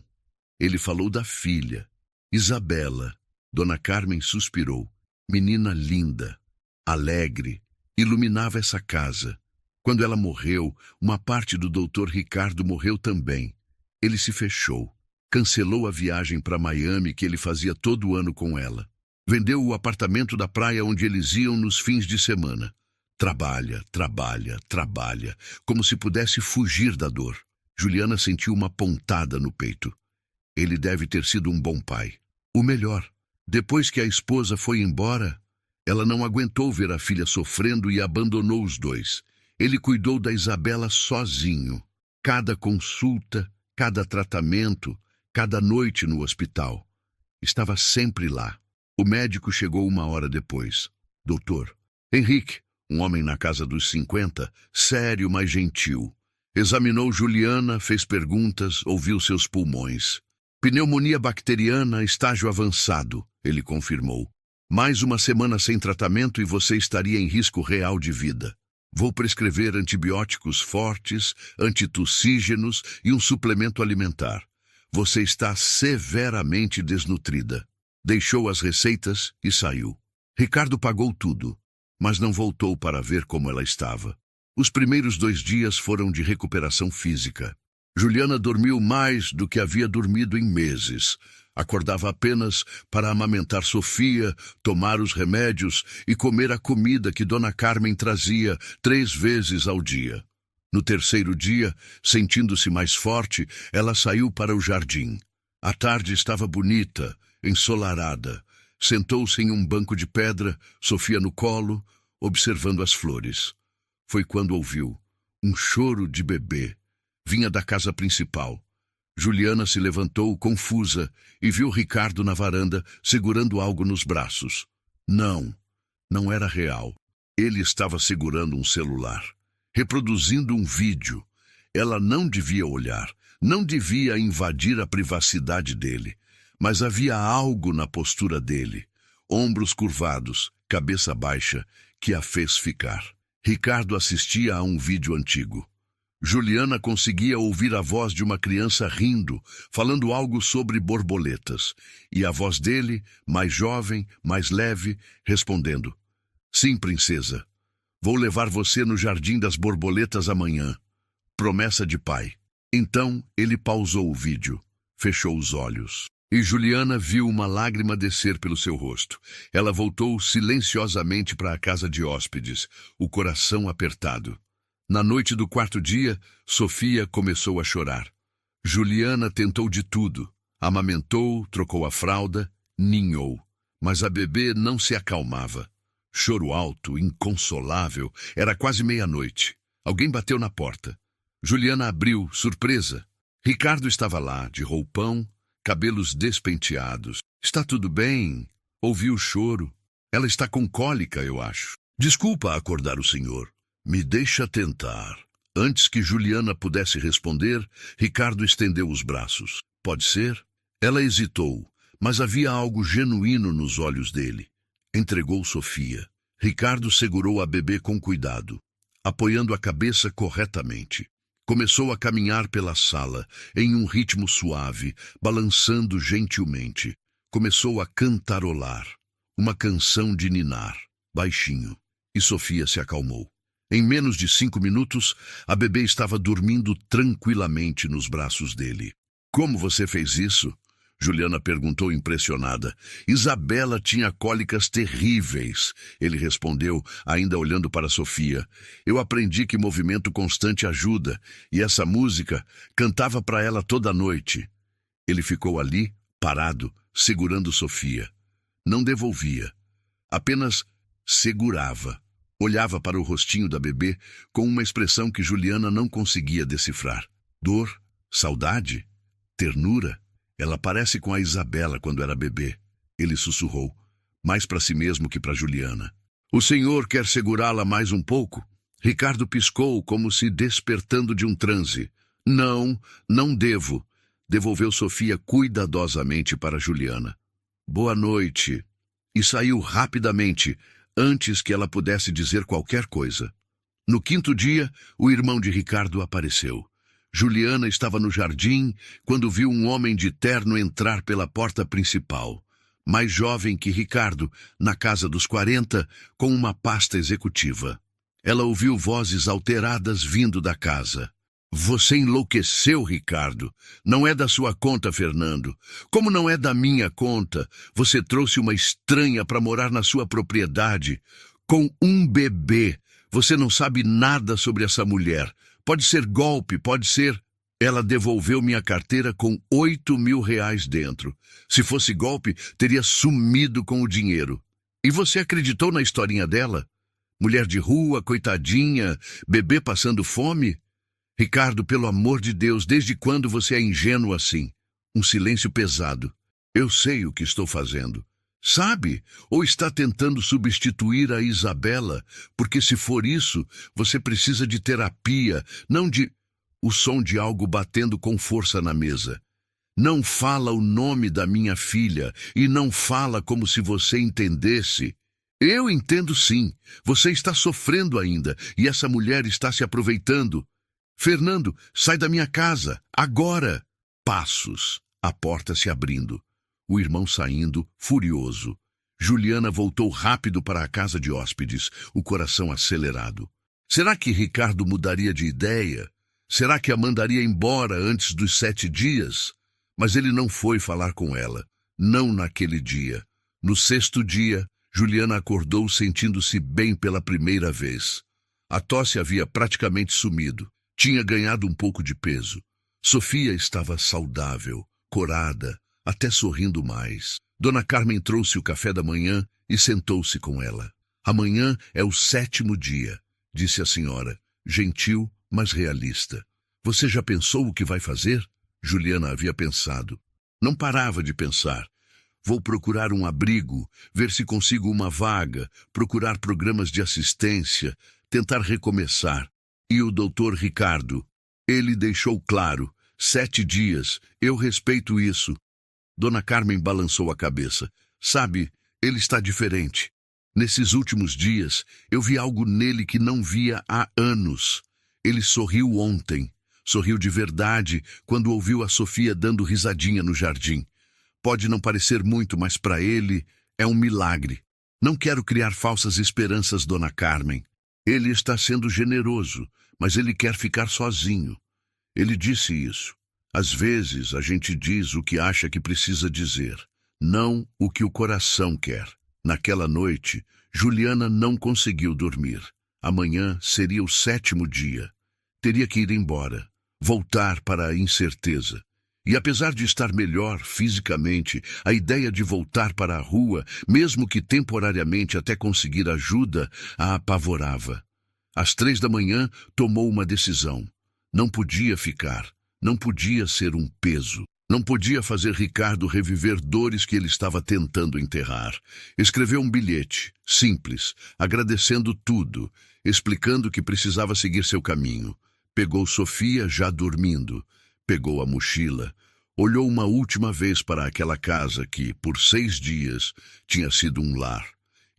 Ele falou da filha, Isabela. Dona Carmen suspirou. Menina linda, alegre, iluminava essa casa. Quando ela morreu, uma parte do doutor Ricardo morreu também. Ele se fechou. Cancelou a viagem para Miami que ele fazia todo ano com ela. Vendeu o apartamento da praia onde eles iam nos fins de semana. Trabalha, trabalha, trabalha, como se pudesse fugir da dor. Juliana sentiu uma pontada no peito. Ele deve ter sido um bom pai. O melhor. Depois que a esposa foi embora, ela não aguentou ver a filha sofrendo e abandonou os dois. Ele cuidou da Isabela sozinho. Cada consulta, cada tratamento, cada noite no hospital. Estava sempre lá. O médico chegou 1 hora depois. Doutor Henrique, um homem na casa dos 50, sério, mas gentil. Examinou Juliana, fez perguntas, ouviu seus pulmões. Pneumonia bacteriana, estágio avançado, ele confirmou. Mais 1 semana sem tratamento e você estaria em risco real de vida. Vou prescrever antibióticos fortes, antitussígenos e um suplemento alimentar. Você está severamente desnutrida. Deixou as receitas e saiu. Ricardo pagou tudo, mas não voltou para ver como ela estava. Os primeiros 2 dias foram de recuperação física. Juliana dormiu mais do que havia dormido em meses. Acordava apenas para amamentar Sofia, tomar os remédios e comer a comida que Dona Carmen trazia 3 vezes ao dia. No 3º dia, sentindo-se mais forte, ela saiu para o jardim. A tarde estava bonita, ensolarada. Sentou-se em um banco de pedra, Sofia no colo, observando as flores. Foi quando ouviu um choro de bebê. Vinha da casa principal. Juliana se levantou, confusa, e viu Ricardo na varanda, segurando algo nos braços. Não era real. Ele estava segurando um celular, reproduzindo um vídeo. Ela não devia olhar, não devia invadir a privacidade dele. Mas havia algo na postura dele, ombros curvados, cabeça baixa, que a fez ficar. Ricardo assistia a um vídeo antigo. Juliana conseguia ouvir a voz de uma criança rindo, falando algo sobre borboletas, e a voz dele, mais jovem, mais leve, respondendo: Sim, princesa. Vou levar você no Jardim das Borboletas amanhã. Promessa de pai. Então ele pausou o vídeo, fechou os olhos. E Juliana viu uma lágrima descer pelo seu rosto. Ela voltou silenciosamente para a casa de hóspedes, o coração apertado. Na noite do 4º dia, Sofia começou a chorar. Juliana tentou de tudo. Amamentou, trocou a fralda, ninhou. Mas a bebê não se acalmava. Choro alto, inconsolável. Era quase 00:30. Alguém bateu na porta. Juliana abriu, surpresa. Ricardo estava lá, de roupão, cabelos despenteados. Está tudo bem? Ouvi o choro. Ela está com cólica, eu acho. Desculpa acordar o senhor. Me deixa tentar. Antes que Juliana pudesse responder, Ricardo estendeu os braços. Pode ser? Ela hesitou, mas havia algo genuíno nos olhos dele. Entregou Sofia. Ricardo segurou a bebê com cuidado, apoiando a cabeça corretamente. Começou a caminhar pela sala, em um ritmo suave, balançando gentilmente. Começou a cantarolar, uma canção de ninar, baixinho, e Sofia se acalmou. Em menos de 5 minutos, a bebê estava dormindo tranquilamente nos braços dele. Como você fez isso? Juliana perguntou impressionada. Isabela tinha cólicas terríveis. Ele respondeu, ainda olhando para Sofia. Eu aprendi que movimento constante ajuda, e essa música cantava para ela toda noite. Ele ficou ali, parado, segurando Sofia. Não devolvia. Apenas segurava. Olhava para o rostinho da bebê com uma expressão que Juliana não conseguia decifrar. Dor? Saudade? Ternura? Ela parece com a Isabela quando era bebê. Ele sussurrou, mais para si mesmo que para Juliana. O senhor quer segurá-la mais um pouco? Ricardo piscou como se despertando de um transe. Não, não devo. Devolveu Sofia cuidadosamente para Juliana. Boa noite. E saiu rapidamente, antes que ela pudesse dizer qualquer coisa. No quinto dia, o irmão de Ricardo apareceu. Juliana estava no jardim quando viu um homem de terno entrar pela porta principal. Mais jovem que Ricardo, na casa dos 40, com uma pasta executiva. Ela ouviu vozes alteradas vindo da casa. Você enlouqueceu, Ricardo. Não é da sua conta, Fernando. Como não é da minha conta, você trouxe uma estranha para morar na sua propriedade, com um bebê. Você não sabe nada sobre essa mulher. Pode ser golpe, pode ser... Ela devolveu minha carteira com 8.000 reais dentro. Se fosse golpe, teria sumido com o dinheiro. E você acreditou na historinha dela? Mulher de rua, coitadinha, bebê passando fome? Ricardo, pelo amor de Deus, desde quando você é ingênuo assim? Um silêncio pesado. Eu sei o que estou fazendo. Sabe? Ou está tentando substituir a Isabela? Porque se for isso, você precisa de terapia, não de... O som de algo batendo com força na mesa. Não fala o nome da minha filha e não fala como se você entendesse. Eu entendo sim. Você está sofrendo ainda e essa mulher está se aproveitando. Fernando, sai da minha casa, agora! Passos, a porta se abrindo. O irmão saindo, furioso. Juliana voltou rápido para a casa de hóspedes, o coração acelerado. Será que Ricardo mudaria de ideia? Será que a mandaria embora antes dos 7 dias? Mas ele não foi falar com ela. Não naquele dia. No 6º dia, Juliana acordou sentindo-se bem pela primeira vez. A tosse havia praticamente sumido. Tinha ganhado um pouco de peso. Sofia estava saudável, corada, até sorrindo mais. Dona Carmen trouxe o café da manhã e sentou-se com ela. Amanhã é o 7º dia, disse a senhora, gentil, mas realista. Você já pensou o que vai fazer? Juliana havia pensado. Não parava de pensar. Vou procurar um abrigo, ver se consigo uma vaga, procurar programas de assistência, tentar recomeçar. E o doutor Ricardo? Ele deixou claro. 7 dias, eu respeito isso. Dona Carmen balançou a cabeça. Sabe, ele está diferente. Nesses últimos dias, eu vi algo nele que não via há anos. Ele sorriu ontem. Sorriu de verdade quando ouviu a Sofia dando risadinha no jardim. Pode não parecer muito, mas para ele é um milagre. Não quero criar falsas esperanças, Dona Carmen. Ele está sendo generoso, mas ele quer ficar sozinho. Ele disse isso. Às vezes a gente diz o que acha que precisa dizer, não o que o coração quer. Naquela noite, Juliana não conseguiu dormir. Amanhã seria o 7º dia. Teria que ir embora, voltar para a incerteza. E apesar de estar melhor fisicamente, a ideia de voltar para a rua, mesmo que temporariamente até conseguir ajuda, a apavorava. Às 3 da manhã, tomou uma decisão. Não podia ficar. Não podia ser um peso. Não podia fazer Ricardo reviver dores que ele estava tentando enterrar. Escreveu um bilhete, simples, agradecendo tudo, explicando que precisava seguir seu caminho. Pegou Sofia já dormindo. Pegou a mochila. Olhou uma última vez para aquela casa que, por 6 dias, tinha sido um lar.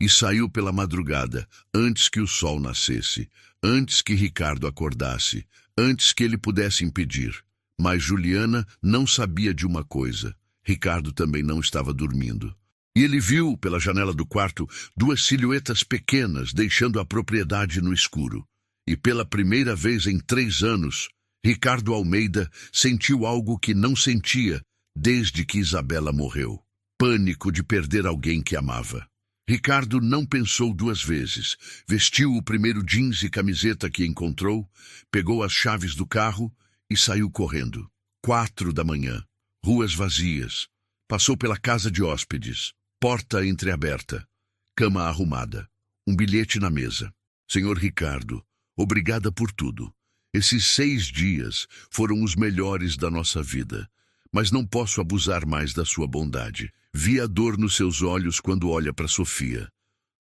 E saiu pela madrugada, antes que o sol nascesse, antes que Ricardo acordasse, antes que ele pudesse impedir. Mas Juliana não sabia de uma coisa. Ricardo também não estava dormindo. E ele viu, pela janela do quarto, 2 silhuetas pequenas deixando a propriedade no escuro. E pela primeira vez em 3 anos, Ricardo Almeida sentiu algo que não sentia desde que Isabela morreu. Pânico de perder alguém que amava. Ricardo não pensou 2 vezes. Vestiu o primeiro jeans e camiseta que encontrou, pegou as chaves do carro e saiu correndo. 4 da manhã. Ruas vazias. Passou pela casa de hóspedes. Porta entreaberta. Cama arrumada. Um bilhete na mesa. Senhor Ricardo, obrigada por tudo. Esses 6 dias foram os melhores da nossa vida. Mas não posso abusar mais da sua bondade. Vi a dor nos seus olhos quando olha para Sofia.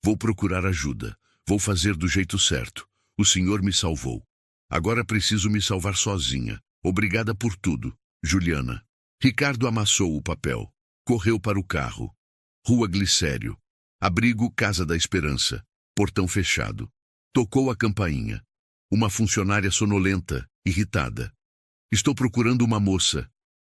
Vou procurar ajuda. Vou fazer do jeito certo. O senhor me salvou. Agora preciso me salvar sozinha. Obrigada por tudo, Juliana. Ricardo amassou o papel. Correu para o carro. Rua Glicério. Abrigo Casa da Esperança. Portão fechado. Tocou a campainha. Uma funcionária sonolenta, irritada. Estou procurando uma moça.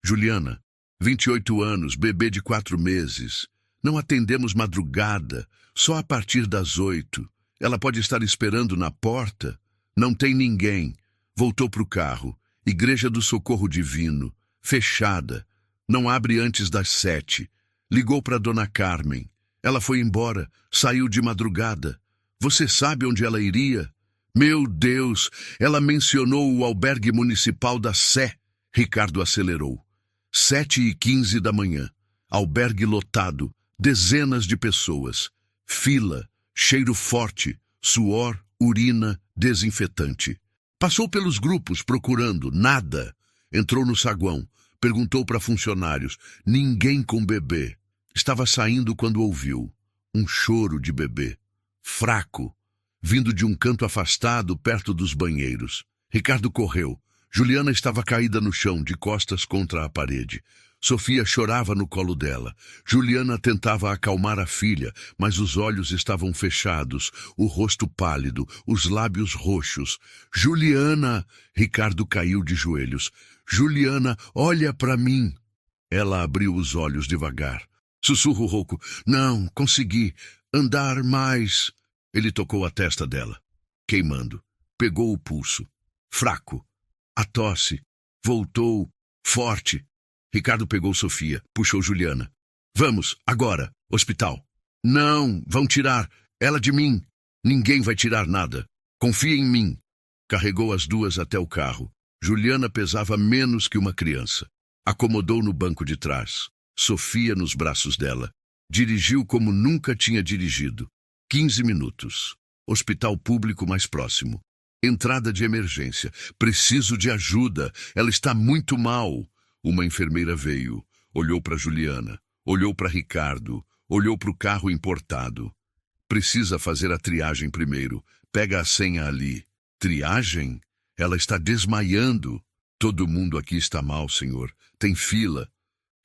Juliana, 28 anos, bebê de 4 meses. Não atendemos madrugada, só a partir das 8. Ela pode estar esperando na porta. Não tem ninguém. Voltou para o carro. Igreja do Socorro Divino. Fechada. Não abre antes das 7. Ligou para Dona Carmen. Ela foi embora. Saiu de madrugada. Você sabe onde ela iria? Meu Deus! Ela mencionou o albergue municipal da Sé. Ricardo acelerou. 7h15 da manhã. Albergue lotado. Dezenas de pessoas. Fila. Cheiro forte. Suor, urina, desinfetante. Passou pelos grupos procurando. Nada. Entrou no saguão. Perguntou para funcionários. Ninguém com bebê. Estava saindo quando ouviu. Um choro de bebê. Fraco. Vindo de um canto afastado, perto dos banheiros. Ricardo correu. Juliana estava caída no chão, de costas contra a parede. Sofia chorava no colo dela. Juliana tentava acalmar a filha, mas os olhos estavam fechados, o rosto pálido, os lábios roxos. Juliana! Ricardo caiu de joelhos. Juliana, olha para mim! Ela abriu os olhos devagar. Sussurro rouco. Não, consegui. Andar mais. Ele tocou a testa dela, queimando. Pegou o pulso. Fraco. A tosse. Voltou. Forte. Ricardo pegou Sofia, puxou Juliana. Vamos, agora, hospital. Não, vão tirar ela de mim. Ninguém vai tirar nada. Confia em mim. Carregou as duas até o carro. Juliana pesava menos que uma criança. Acomodou no banco de trás. Sofia nos braços dela. Dirigiu como nunca tinha dirigido. 15 minutos. Hospital público mais próximo. Entrada de emergência. Preciso de ajuda. Ela está muito mal. Uma enfermeira veio. Olhou para Juliana. Olhou para Ricardo. Olhou para o carro importado. Precisa fazer a triagem primeiro. Pega a senha ali. Triagem? Ela está desmaiando. Todo mundo aqui está mal, senhor. Tem fila.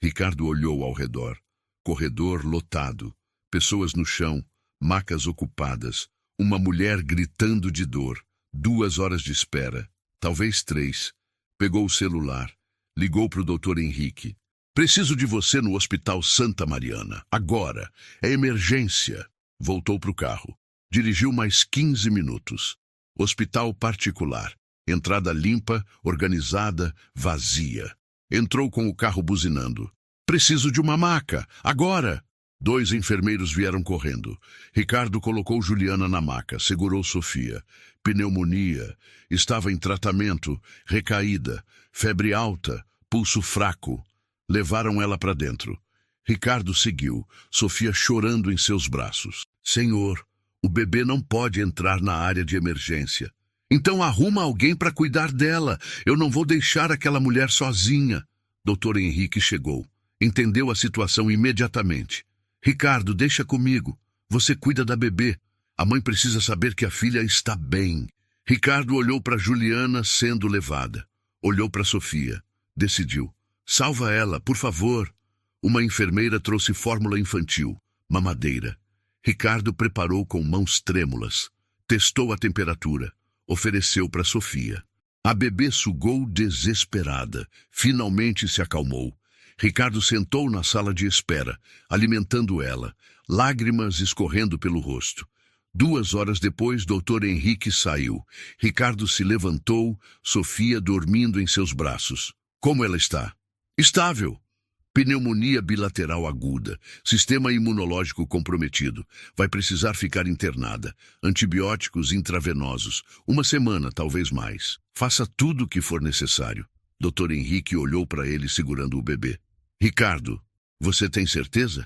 Ricardo olhou ao redor. Corredor lotado. Pessoas no chão. Macas ocupadas. Uma mulher gritando de dor. 2 horas de espera. Talvez 3. Pegou o celular. Ligou para o Dr. Henrique. Preciso de você no Hospital Santa Mariana. Agora. É emergência. Voltou para o carro. Dirigiu mais 15 minutos. Hospital particular. Entrada limpa, organizada, vazia. Entrou com o carro buzinando. Preciso de uma maca. Agora! 2 enfermeiros vieram correndo. Ricardo colocou Juliana na maca, segurou Sofia. Pneumonia. Estava em tratamento. Recaída. Febre alta. Pulso fraco. Levaram ela para dentro. Ricardo seguiu, Sofia chorando em seus braços. Senhor, o bebê não pode entrar na área de emergência. Então arruma alguém para cuidar dela. Eu não vou deixar aquela mulher sozinha. Dr. Henrique chegou. Entendeu a situação imediatamente. Ricardo, deixa comigo. Você cuida da bebê. A mãe precisa saber que a filha está bem. Ricardo olhou para Juliana sendo levada. Olhou para Sofia. Decidiu. Salva ela, por favor. Uma enfermeira trouxe fórmula infantil. Mamadeira. Ricardo preparou com mãos trêmulas. Testou a temperatura. Ofereceu para Sofia. A bebê sugou desesperada. Finalmente se acalmou. Ricardo sentou na sala de espera, alimentando ela, lágrimas escorrendo pelo rosto. 2 horas depois, Dr. Henrique saiu. Ricardo se levantou, Sofia dormindo em seus braços. Como ela está? Estável. Pneumonia bilateral aguda, sistema imunológico comprometido. Vai precisar ficar internada. Antibióticos intravenosos. 1 semana, talvez mais. Faça tudo o que for necessário. Dr. Henrique olhou para ele segurando o bebê. Ricardo, você tem certeza?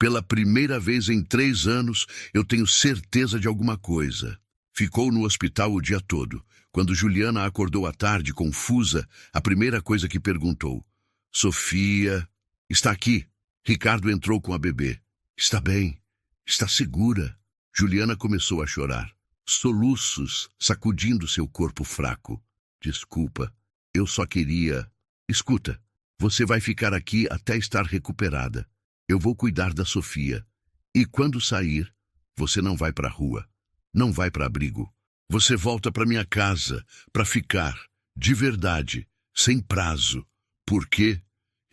Pela primeira vez em 3 anos, eu tenho certeza de alguma coisa. Ficou no hospital o dia todo. Quando Juliana acordou à tarde, confusa, a primeira coisa que perguntou: Sofia, está aqui? Ricardo entrou com a bebê. Está bem? Está segura? Juliana começou a chorar. Soluços sacudindo seu corpo fraco. Desculpa, eu só queria... Escuta, você vai ficar aqui até estar recuperada. Eu vou cuidar da Sofia. E quando sair, você não vai para a rua. Não vai para abrigo. Você volta para minha casa, para ficar, de verdade, sem prazo. Por quê?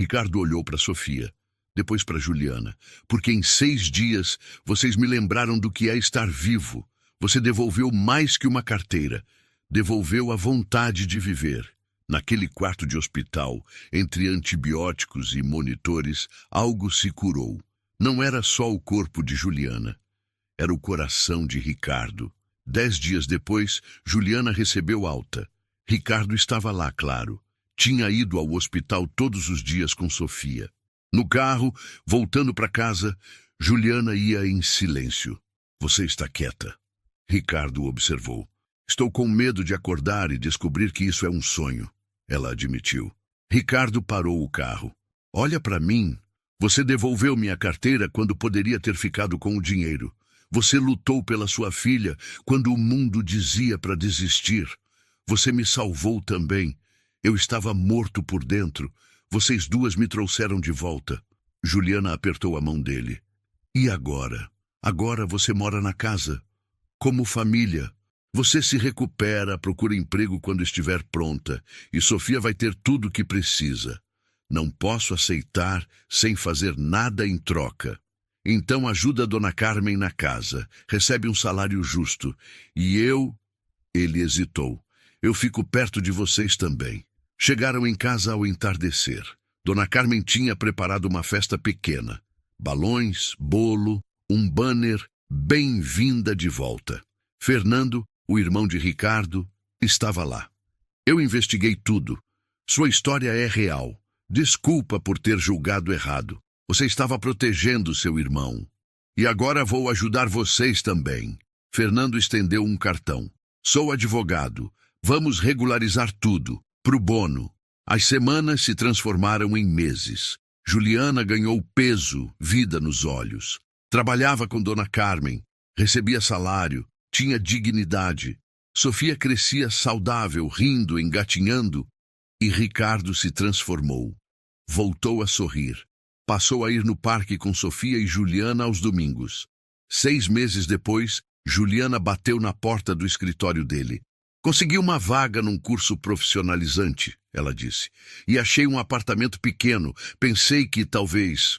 Ricardo olhou para Sofia, depois para Juliana. Porque em 6 dias vocês me lembraram do que é estar vivo. Você devolveu mais que uma carteira. Devolveu a vontade de viver. Naquele quarto de hospital, entre antibióticos e monitores, algo se curou. Não era só o corpo de Juliana. Era o coração de Ricardo. 10 dias depois, Juliana recebeu alta. Ricardo estava lá, claro. Tinha ido ao hospital todos os dias com Sofia. No carro, voltando para casa, Juliana ia em silêncio. Você está quieta. Ricardo observou. Estou com medo de acordar e descobrir que isso é um sonho, ela admitiu. Ricardo parou o carro. Olha para mim. Você devolveu minha carteira quando poderia ter ficado com o dinheiro. Você lutou pela sua filha quando o mundo dizia para desistir. Você me salvou também. Eu estava morto por dentro. Vocês duas me trouxeram de volta. Juliana apertou a mão dele. E agora? Agora você mora na casa. Como família. Você se recupera, procura emprego quando estiver pronta. E Sofia vai ter tudo o que precisa. Não posso aceitar sem fazer nada em troca. Então ajuda a Dona Carmen na casa. Recebe um salário justo. E eu... Ele hesitou. Eu fico perto de vocês também. Chegaram em casa ao entardecer. Dona Carmen tinha preparado uma festa pequena. Balões, bolo, um banner, bem-vinda de volta. Fernando, o irmão de Ricardo, estava lá. Eu investiguei tudo. Sua história é real. Desculpa por ter julgado errado. Você estava protegendo seu irmão. E agora vou ajudar vocês também. Fernando estendeu um cartão. Sou advogado. Vamos regularizar tudo. Pro bono. As semanas se transformaram em meses. Juliana ganhou peso, vida nos olhos. Trabalhava com Dona Carmen. Recebia salário. Tinha dignidade. Sofia crescia saudável, rindo, engatinhando. E Ricardo se transformou. Voltou a sorrir. Passou a ir no parque com Sofia e Juliana aos domingos. 6 meses depois, Juliana bateu na porta do escritório dele. Consegui uma vaga num curso profissionalizante, ela disse. E achei um apartamento pequeno. Pensei que talvez...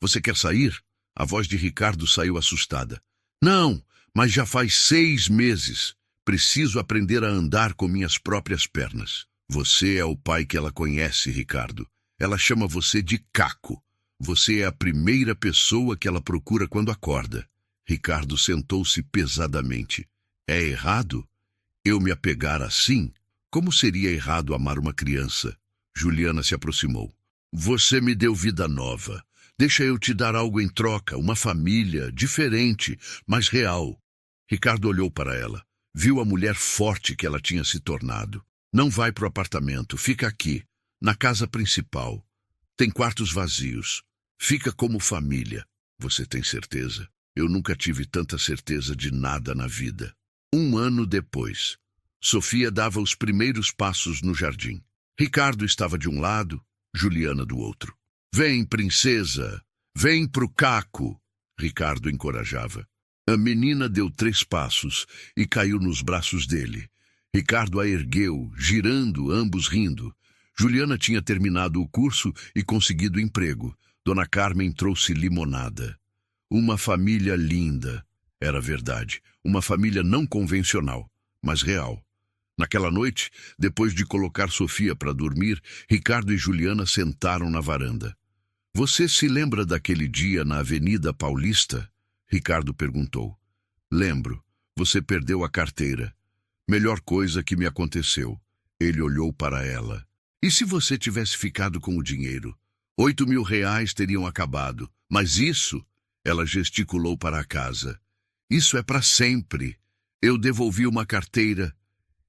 Você quer sair? A voz de Ricardo saiu assustada. Não, mas já faz 6 meses. Preciso aprender a andar com minhas próprias pernas. Você é o pai que ela conhece, Ricardo. Ela chama você de Caco. Você é a primeira pessoa que ela procura quando acorda. Ricardo sentou-se pesadamente. É errado? Eu me apegar assim? Como seria errado amar uma criança? Juliana se aproximou. Você me deu vida nova. Deixa eu te dar algo em troca, uma família, diferente, mas real. Ricardo olhou para ela. Viu a mulher forte que ela tinha se tornado. Não vai pro apartamento, fica aqui, na casa principal. Tem quartos vazios. Fica como família. Você tem certeza? Eu nunca tive tanta certeza de nada na vida. 1 ano depois, Sofia dava os primeiros passos no jardim. Ricardo estava de um lado, Juliana do outro. Vem, princesa! Vem pro Caco! Ricardo encorajava. A menina deu 3 passos e caiu nos braços dele. Ricardo a ergueu, girando, ambos rindo. Juliana tinha terminado o curso e conseguido emprego. Dona Carmen trouxe limonada. Uma família linda. Era verdade. Uma família não convencional, mas real. Naquela noite, depois de colocar Sofia para dormir, Ricardo e Juliana sentaram na varanda. Você se lembra daquele dia na Avenida Paulista? Ricardo perguntou. Lembro. Você perdeu a carteira. Melhor coisa que me aconteceu. Ele olhou para ela. E se você tivesse ficado com o dinheiro? 8.000 reais teriam acabado. Mas isso, Ela gesticulou para a casa. Isso é para sempre. Eu devolvi uma carteira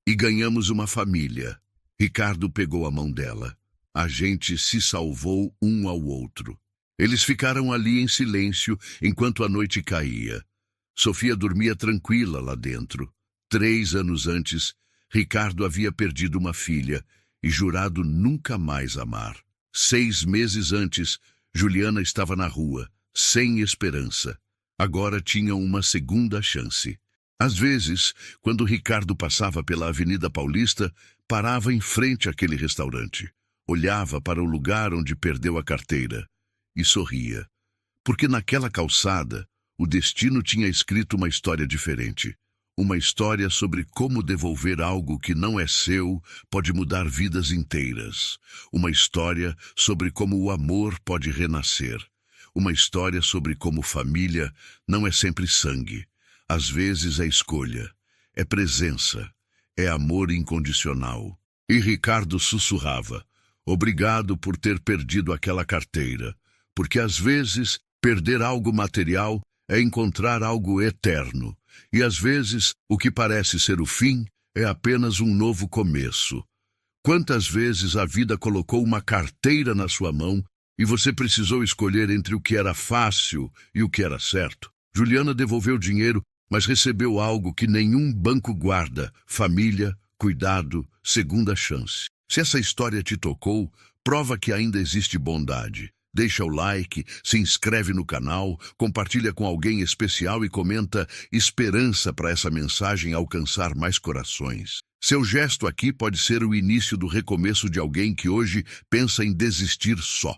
e ganhamos uma família. Ricardo pegou a mão dela. A gente se salvou um ao outro. Eles ficaram ali em silêncio enquanto a noite caía. Sofia dormia tranquila lá dentro. 3 anos antes, Ricardo havia perdido uma filha e jurado nunca mais amar. 6 meses antes, Juliana estava na rua, sem esperança. Agora tinham uma segunda chance. Às vezes, quando Ricardo passava pela Avenida Paulista, parava em frente àquele restaurante. Olhava para o lugar onde perdeu a carteira e sorria. Porque naquela calçada, o destino tinha escrito uma história diferente. Uma história sobre como devolver algo que não é seu pode mudar vidas inteiras. Uma história sobre como o amor pode renascer. Uma história sobre como família não é sempre sangue. Às vezes é escolha, é presença, é amor incondicional. E Ricardo sussurrava: obrigado por ter perdido aquela carteira, porque às vezes perder algo material é encontrar algo eterno. E às vezes o que parece ser o fim é apenas um novo começo. Quantas vezes a vida colocou uma carteira na sua mão e você precisou escolher entre o que era fácil e o que era certo? Juliana devolveu o dinheiro, mas recebeu algo que nenhum banco guarda: família, cuidado, segunda chance. Se essa história te tocou, prova que ainda existe bondade. Deixa o like, se inscreve no canal, compartilha com alguém especial e comenta esperança para essa mensagem alcançar mais corações. Seu gesto aqui pode ser o início do recomeço de alguém que hoje pensa em desistir só.